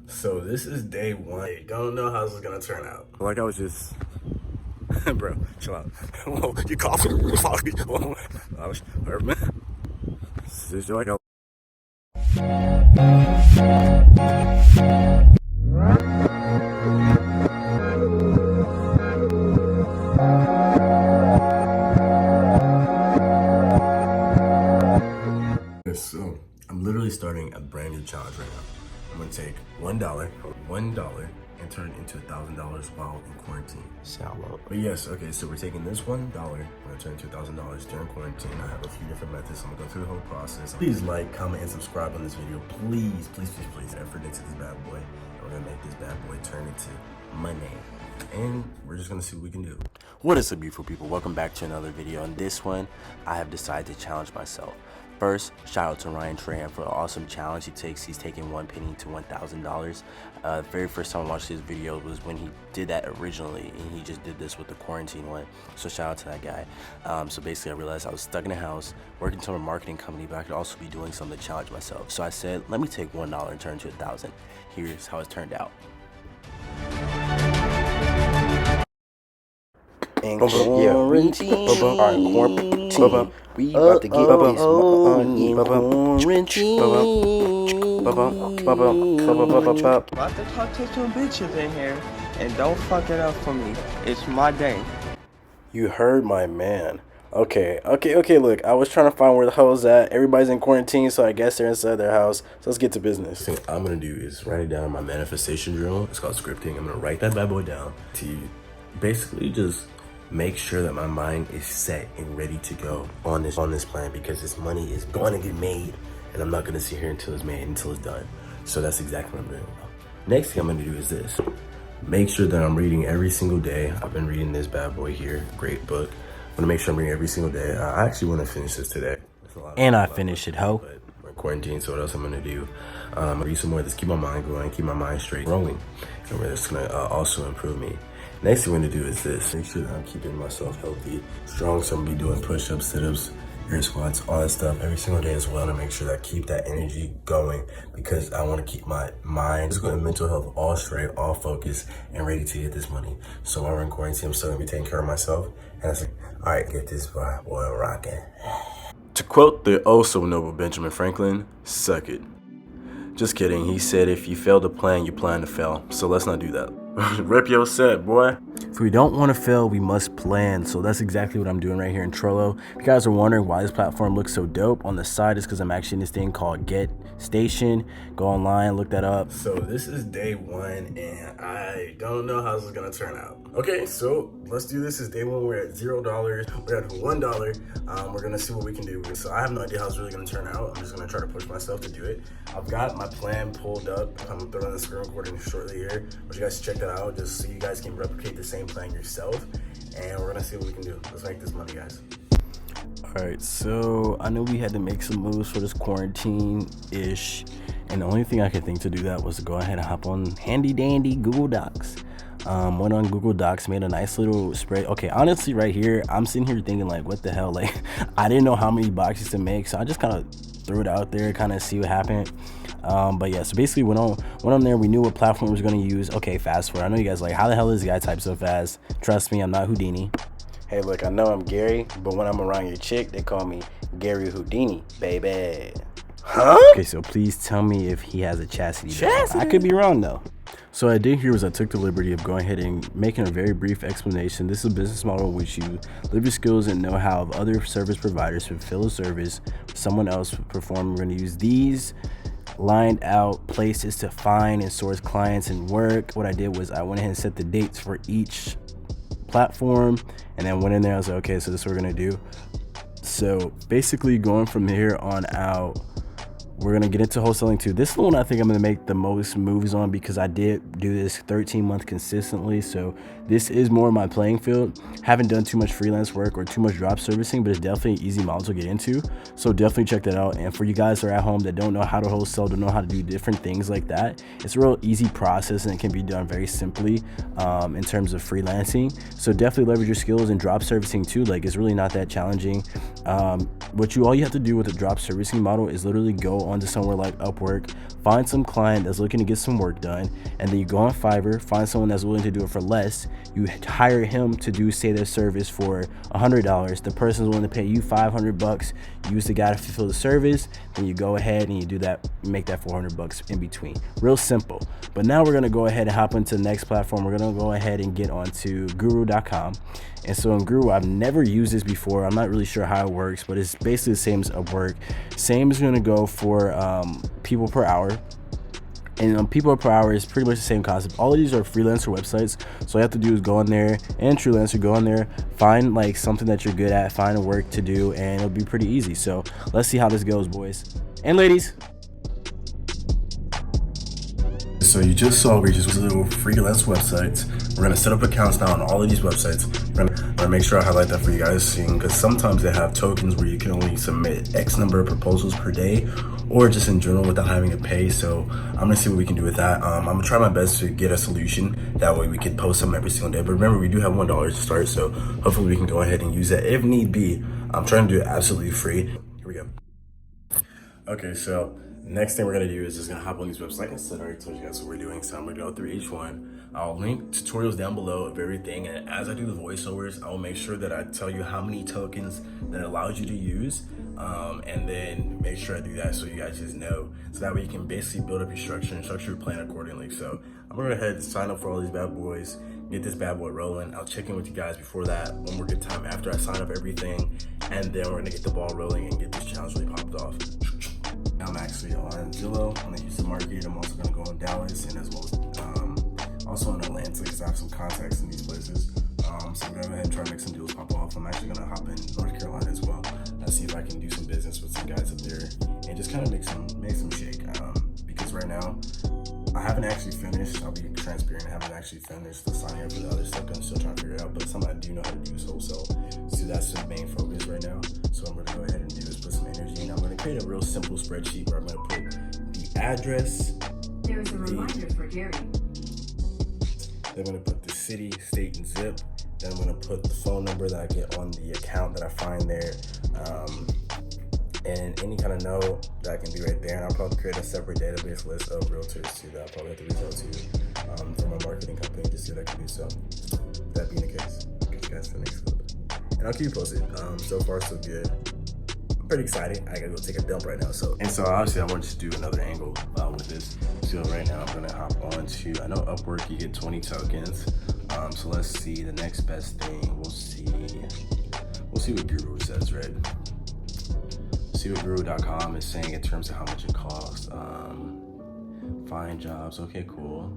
So this is day one. I don't know how this is gonna turn out. Like I was just, bro, chill out. Whoa, you coughing? Whoa. I was, man. This is like a. So I'm literally starting a brand new challenge right now. I'm gonna take $1 and turn it into $1,000 while in quarantine. Salvo. But yes, okay, so we're taking this $1, we're gonna turn it to $1,000 during quarantine. I have a few different methods, so I'm gonna go through the whole process. Please like, comment, and subscribe on this video. Please, please, please, please, effort into this bad boy. We're gonna make this bad boy turn into money. And we're just gonna see what we can do. What is up, beautiful people? Welcome back to another video. In this one, I have decided to challenge myself. First, shout out to Ryan Trahan for the awesome challenge he takes. He's taking one penny to $1,000. The very first time I watched this video was when he did that originally, and he just did this with the quarantine one. So shout out to that guy. So basically, I realized I was stuck in a house working for a marketing company, but I could also be doing something to challenge myself. So I said, let me take $1 and turn it to $1,000. Here's how it turned out. In quarantine, we about to get this money. About to talk to some bitches in here, and don't fuck it up for me. It's my day. You heard my man. Okay, look, I was trying to find where the hell is at. Everybody's in quarantine, so I guess they're inside their house. So let's get to business. The thing I'm gonna do is write it down in my manifestation journal. It's called scripting. I'm gonna write that bad boy down to basically just make sure that my mind is set and ready to go on this plan, because this money is going to get made, and I'm not going to sit here until it's made, until it's done. So that's exactly what I'm doing. Next thing I'm going to do is this: make sure that I'm reading every single day. I've been reading this bad boy here, great book. I'm gonna make sure I'm reading every single day. I actually want to finish this today. And I finished it, ho. But we're in quarantine, so what else I'm gonna do? Read some more. Let's keep my mind going, keep my mind straight rolling, and it's gonna also improve me. Next thing we're gonna do is this: make sure that I'm keeping myself healthy, strong. So I'm gonna be doing push-ups, sit-ups, air squats, all that stuff every single day as well, to make sure that I keep that energy going, because I want to keep my mind, physical and mental health all straight, all focused, and ready to get this money. So while we're in quarantine, I'm still gonna be taking care of myself, and it's like, all right, get this boy rocking. To quote the oh so noble Benjamin Franklin, suck it. Just kidding. He said if you fail to plan, you plan to fail. So let's not do that. Rip your set, boy. If we don't want to fail, we must plan. So that's exactly what I'm doing right here in Trello. If you guys are wondering why this platform looks so dope, on the side is because I'm actually in this thing called Get Station. Go online, look that up. So this is day one, and I don't know how this is gonna turn out. Okay, so let's do this. It's day one. We're at $0. We're at $1. We're gonna see what we can do. So I have no idea how it's really gonna turn out. I'm just gonna try to push myself to do it. I've got my plan pulled up. I'm gonna throw it on the screen recording shortly here. I want you guys to check that out, just so you guys can replicate the same plan yourself. And we're gonna see what we can do. Let's make this money, guys. Alright, so I knew we had to make some moves for this quarantine-ish, and the only thing I could think to do that was to go ahead and hop on handy dandy Google Docs. Went on Google Docs, made a nice little spread. Okay, honestly, right here, I'm sitting here thinking like, what the hell? Like, I didn't know how many boxes to make, so I just kind of threw it out there, kind of see what happened. But yeah, so basically went on there. We knew what platform we was going to use. Okay, fast forward. I know you guys like, how the hell is this guy type so fast? Trust me, I'm not Houdini. Hey, look, I know I'm Gary, but when I'm around your chick, they call me Gary Houdini, baby. Huh? Okay, so please tell me if he has a chastity belt. I could be wrong, though. So what I did here was I took the liberty of going ahead and making a very brief explanation. This is a business model in which you live your skills and know-how of other service providers to fulfill a service someone else would perform. We're going to use these lined out places to find and source clients and work. What I did was I went ahead and set the dates for each platform, and then went in there. I was like, okay, so this is what we're gonna do. So basically going from here on out, we're gonna get into wholesaling too. This is the one I think I'm gonna make the most moves on, because I did do this 13 months consistently. So this is more my playing field. Haven't done too much freelance work or too much drop servicing, but it's definitely an easy model to get into. So definitely check that out. And for you guys who are at home that don't know how to wholesale, don't know how to do different things like that, it's a real easy process, and it can be done very simply in terms of freelancing. So definitely leverage your skills in drop servicing too. Like, it's really not that challenging. All you have to do with the drop servicing model is literally go onto somewhere like Upwork, find some client that's looking to get some work done, and then you go on Fiverr, find someone that's willing to do it for less. You hire him to do, say, their service for $100. The person's willing to pay you $500. Use the guy to fulfill the service. Then you go ahead and you do that, make that $400 in between. Real simple. But now we're gonna go ahead and hop into the next platform. We're gonna go ahead and get onto Guru.com. And so in Guru, I've never used this before. I'm not really sure how it works, but it's basically the same as Upwork. Same is gonna go for people per hour. And people per hour is pretty much the same concept. All of these are freelancer websites. So all you have to do is go on there, and Truelancer, go on there, find like something that you're good at, find a work to do, and it'll be pretty easy. So let's see how this goes, boys and ladies. So you just saw we just little freelance websites. We're gonna set up accounts now on all of these websites. We're gonna make sure I highlight that for you guys soon, because sometimes they have tokens where you can only submit X number of proposals per day, or just in general without having to pay. So I'm gonna see what we can do with that. I'm gonna try my best to get a solution. That way we can post them every single day. But remember, we do have $1 to start, so hopefully we can go ahead and use that if need be. I'm trying to do it absolutely free. Here we go. Okay, so next thing we're gonna do is just gonna hop on these websites. Like I said, I already told you guys what we're doing, so I'm gonna go through each one. I'll link tutorials down below of everything, and as I do the voiceovers, I will make sure that I tell you how many tokens that allows you to use, and then make sure I do that so you guys just know, so that way you can basically build up your structure and structure your plan accordingly. So I'm gonna go ahead and sign up for all these bad boys, get this bad boy rolling. I'll check in with you guys before that, one more good time after I sign up everything, and then we're gonna get the ball rolling and get this challenge really popped off. I'm actually on Zillow, on the Houston market. I'm also gonna go on Dallas, and as well as also in Atlanta, because I have some contacts in these places. So I'm gonna go ahead and try to make some deals pop off. I'm actually gonna hop in North Carolina as well. Let's see if I can do some business with some guys up there and just kind of make some shake. Because right now I haven't actually finished. I'll be transparent. I haven't actually finished the signing up for the other stuff. I'm still trying to figure it out. But something I do know how to do is wholesale. So that's the main focus right now. So I'm gonna go ahead and do is put some energy in. I'm gonna create a real simple spreadsheet where I'm gonna put the address. There is a reminder for Garry. Then I'm gonna put the city, state, and zip. Then I'm gonna put the phone number that I get on the account that I find there, and any kind of note that I can do right there. And I'll probably create a separate database list of realtors too that I'll probably have to reach out to for my marketing company, just see what I can do. So that being the case, I'll catch you guys for the next clip, and I'll keep you posted. So far so good. I'm pretty excited. I gotta go take a dump right now. So obviously I want to do another angle with this. So right now I'm gonna hop on to, I know Upwork you get 20 tokens. So let's see the next best thing. We'll see what Guru says, right? See what Guru.com is saying in terms of how much it costs. Find jobs. Okay, cool.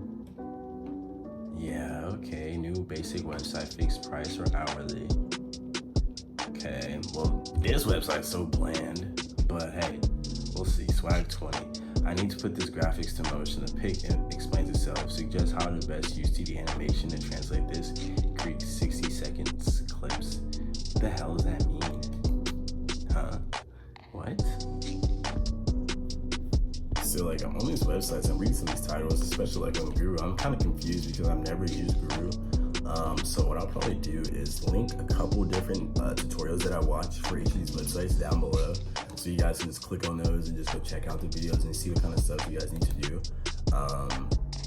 Yeah, okay. New basic website, fixed price or hourly. Okay, well, this website's so bland, but hey, we'll see. Swag 20. I need to put this graphics to motion. The pic explains itself. Suggest how to best use 2D animation to translate this. Create 60 seconds clips. What the hell does that mean? Huh? What? So like, I'm on these websites, I'm reading some of these titles, especially like on Guru. I'm kind of confused because I've never used Guru. So what I'll probably do is link a couple different tutorials that I watch for each of these websites down below, so you guys can just click on those and just go check out the videos and see what kind of stuff you guys need to do.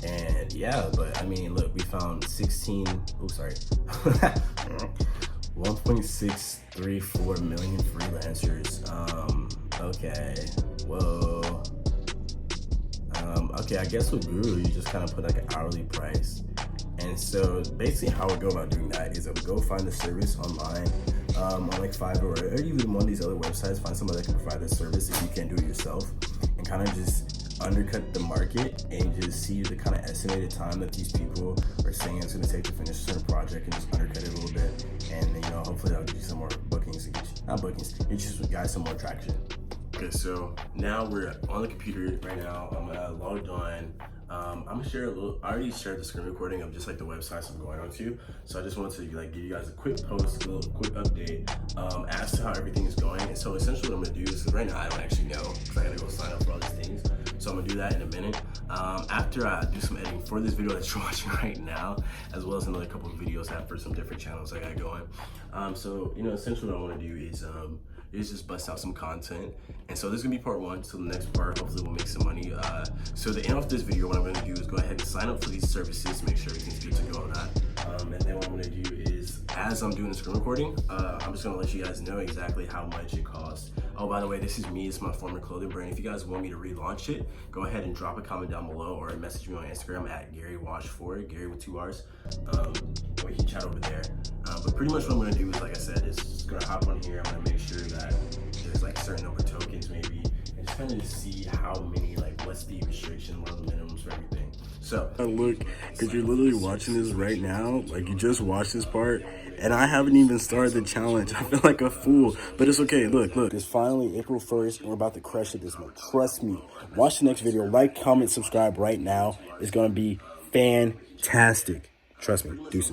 And yeah, but I mean, look, we found 1.634 million freelancers. Okay, whoa. Okay, I guess with Guru, you just kind of put like an hourly price. And so basically how I go about doing that is I would go find the service online on like Fiverr or even one of these other websites, find somebody that can provide the service if you can't do it yourself, and kind of just undercut the market and just see the kind of estimated time that these people are saying it's going to take to finish a certain project, and just undercut it a little bit. And then, hopefully that'll get you some more bookings, get you some guys some more traction. Okay, so now we're on the computer right now. I'm logged on. I'm gonna share I already shared the screen recording of just like the websites I'm going on to. So I just wanted to like give you guys a quick post, a little quick update as to how everything is going. And so essentially what I'm gonna do is, right now I don't actually know because I gotta go sign up for all these things. So I'm gonna do that in a minute. After I do some editing for this video that you're watching right now, as well as another couple of videos I have for some different channels I got going. So essentially what I wanna do is is just bust out some content. And so this is gonna be part one. So the next part, hopefully we'll make some money. So to end off this video, what I'm gonna do is go ahead and sign up for these services, make sure everything's good to go on that. And then what I'm gonna do is, as I'm doing the screen recording, I'm just gonna let you guys know exactly how much it costs. Oh, by the way, this is me, it's my former clothing brand. If you guys want me to relaunch it, go ahead and drop a comment down below or message me on Instagram at GarryWash4, Gary with 2 R's. We can chat over there. But pretty much what I'm gonna do is, like I said, is just gonna hop on here. I'm gonna make sure that there's like a certain number of tokens maybe, and just kind of see how many, like what's the restriction, what are the minimums for everything. So Look, because you're literally watching this right now, like you just watched this part, and I haven't even started the challenge. I feel like a fool, but it's okay. Look, it's finally April 1st, and we're about to crush it this month. Trust me. Watch the next video, like, comment, subscribe right now. It's gonna be fantastic. Trust me, deuces.